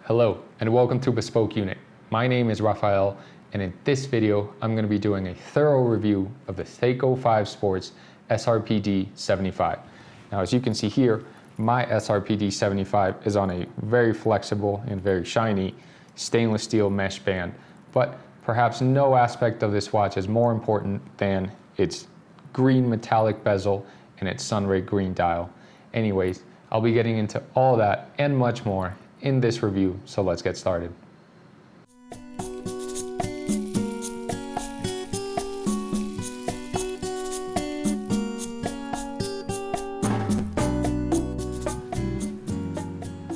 Hello and welcome to Bespoke Unit. My name is Rafael, and in this video I'm going to be doing a thorough review of the Seiko 5 Sports SRPD75. Now, as you can see here, my SRPD75 is on a very flexible and very shiny stainless steel mesh band, but perhaps no aspect of this watch is more important than its green metallic bezel and its sunray green dial. Anyways, I'll be getting into all that and much more in this review, so let's get started.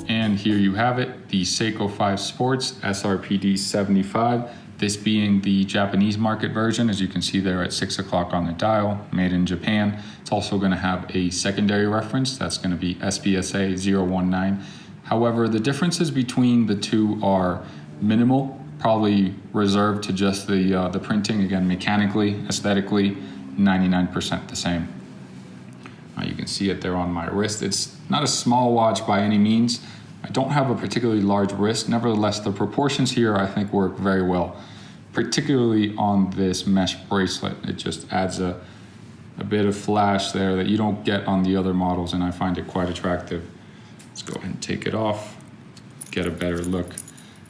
And here you have it, the Seiko 5 Sports SRPD75, this being the Japanese market version. As you can see there at 6 o'clock on the dial, made in Japan. It's also going to have a secondary reference, that's going to be SBSA019. However, the differences between the two are minimal, probably reserved to just the printing. Again, mechanically, aesthetically, 99% the same. You can see it there on my wrist. It's not a small watch by any means. I don't have a particularly large wrist. Nevertheless, the proportions here I think work very well, particularly on this mesh bracelet. It just adds a bit of flash there that you don't get on the other models, and I find it quite attractive. Let's go ahead and take it off, get a better look.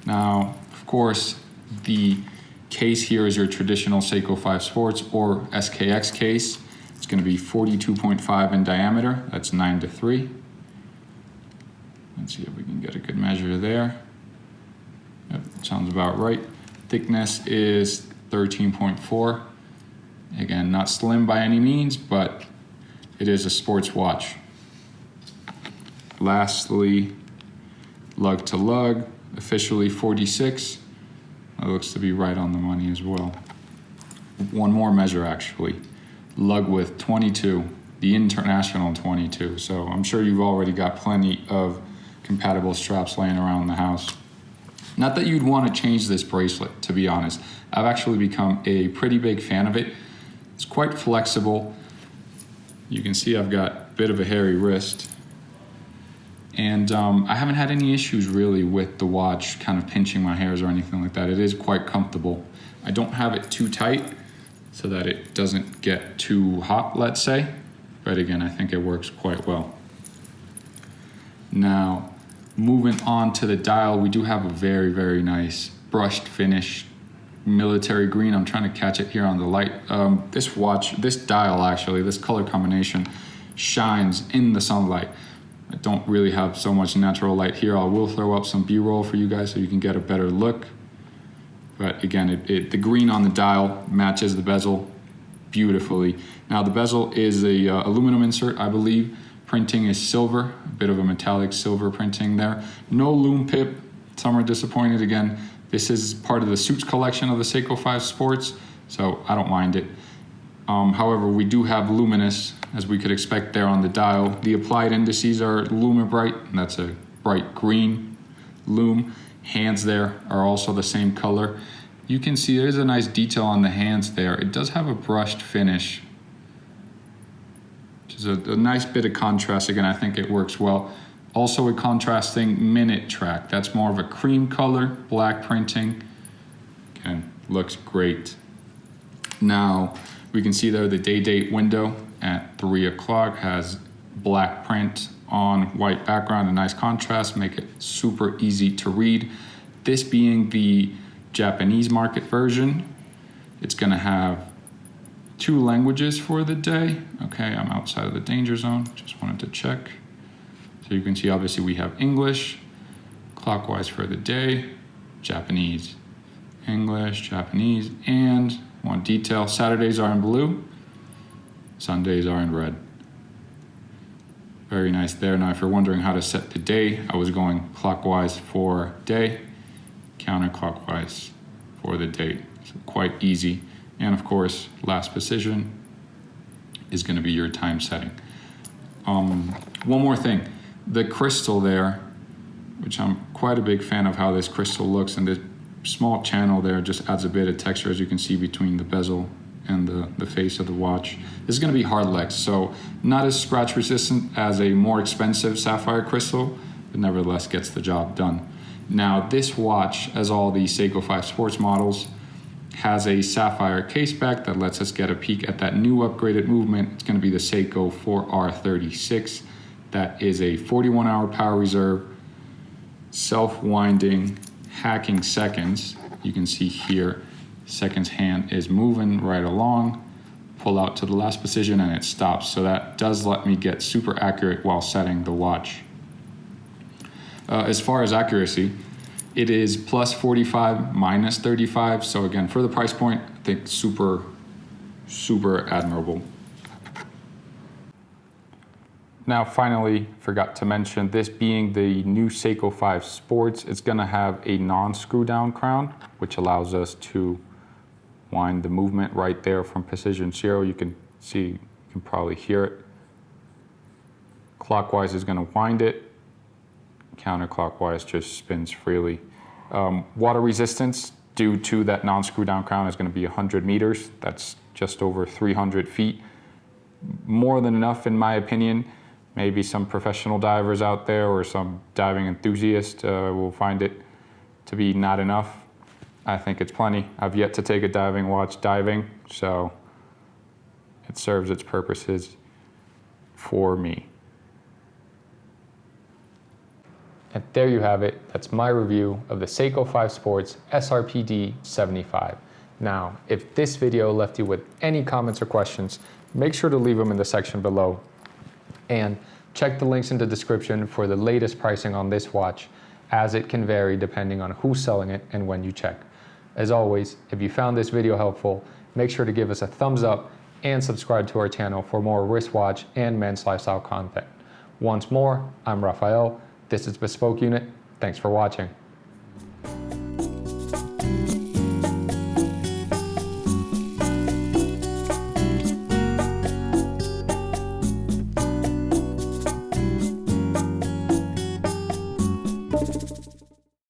Now, of course, the case here is your traditional Seiko 5 Sports or SKX case. It's going to be 42.5 in diameter. That's 9:3. Let's see if we can get a good measure there. Yep, sounds about right. Thickness is 13.4. Again, not slim by any means, but it is a sports watch. Lastly, lug to lug, officially 46. That looks to be right on the money as well. One more measure actually. Lug width 22, the international 22. So I'm sure you've already got plenty of compatible straps laying around the house. Not that you'd want to change this bracelet, to be honest. I've actually become a pretty big fan of it. It's quite flexible. You can see I've got a bit of a hairy wrist. And I haven't had any issues really with the watch kind of pinching my hairs or anything like that. It is quite comfortable. I don't have it too tight so that it doesn't get too hot, let's say. But again, I think it works quite well. Now, moving on to the dial, we do have a very, very nice brushed finish, military green. I'm trying to catch it here on the light. This dial actually, this color combination shines in the sunlight. I don't really have so much natural light here. I will throw up some B-roll for you guys so you can get a better look. But again, the green on the dial matches the bezel beautifully. Now the bezel is a aluminum insert, I believe. Printing is silver, a bit of a metallic silver printing there. No loom pip, some are disappointed. Again, this is part of the suits collection of the Seiko 5 Sports, so I don't mind it. However, we do have luminous, as we could expect there on the dial. The applied indices are Lumibright, and that's a bright green lume. Hands there are also the same color. You can see there's a nice detail on the hands there. It does have a brushed finish, which is a nice bit of contrast. Again, I think it works well. Also a contrasting minute track. That's more of a cream color, black printing. Again, looks great. Now, we can see there the day date window at 3 o'clock has black print on white background, a nice contrast, make it super easy to read. This being the Japanese market version, it's gonna have 2 languages for the day. Okay, I'm outside of the danger zone, just wanted to check. So you can see obviously we have English, clockwise for the day, Japanese, English, Japanese, and one detail, Saturdays are in blue, Sundays are in red. Very nice there. Now, if you're wondering how to set the day, I was going clockwise for day, counterclockwise for the date. So quite easy. And of course, last position is going to be your time setting. One more thing, the crystal there, which I'm quite a big fan of how this crystal looks, and this small channel there just adds a bit of texture, as you can see, between the bezel and the face of the watch. This is going to be hard lex, so not as scratch resistant as a more expensive sapphire crystal, but nevertheless gets the job done. Now this watch, as all the Seiko 5 Sports models, has a sapphire case back that lets us get a peek at that new upgraded movement. It's going to be the Seiko 4R36. That is a 41-hour power reserve, self-winding, hacking seconds. You can see here, seconds hand is moving right along, pull out to the last position and it stops. So that does let me get super accurate while setting the watch. As far as accuracy, it is plus 45, minus 35. So again, for the price point, I think super admirable. Now finally, forgot to mention, this being the new Seiko 5 Sports, it's gonna have a non-screw down crown, which allows us to wind the movement right there from position 0. You can see, you can probably hear it. Clockwise is gonna wind it. Counterclockwise just spins freely. Water resistance due to that non-screw down crown is going to be 100 meters. That's just over 300 feet. More than enough in my opinion. Maybe some professional divers out there or some diving enthusiast will find it to be not enough. I think it's plenty. I've yet to take a diving watch diving, so it serves its purposes for me. And there you have it. That's my review of the Seiko 5 Sports SRPD75. Now, if this video left you with any comments or questions, make sure to leave them in the section below. And check the links in the description for the latest pricing on this watch, as it can vary depending on who's selling it and when you check. As always, if you found this video helpful, make sure to give us a thumbs up and subscribe to our channel for more wristwatch and men's lifestyle content. Once more, I'm Rafael. This is Bespoke Unit. Thanks for watching.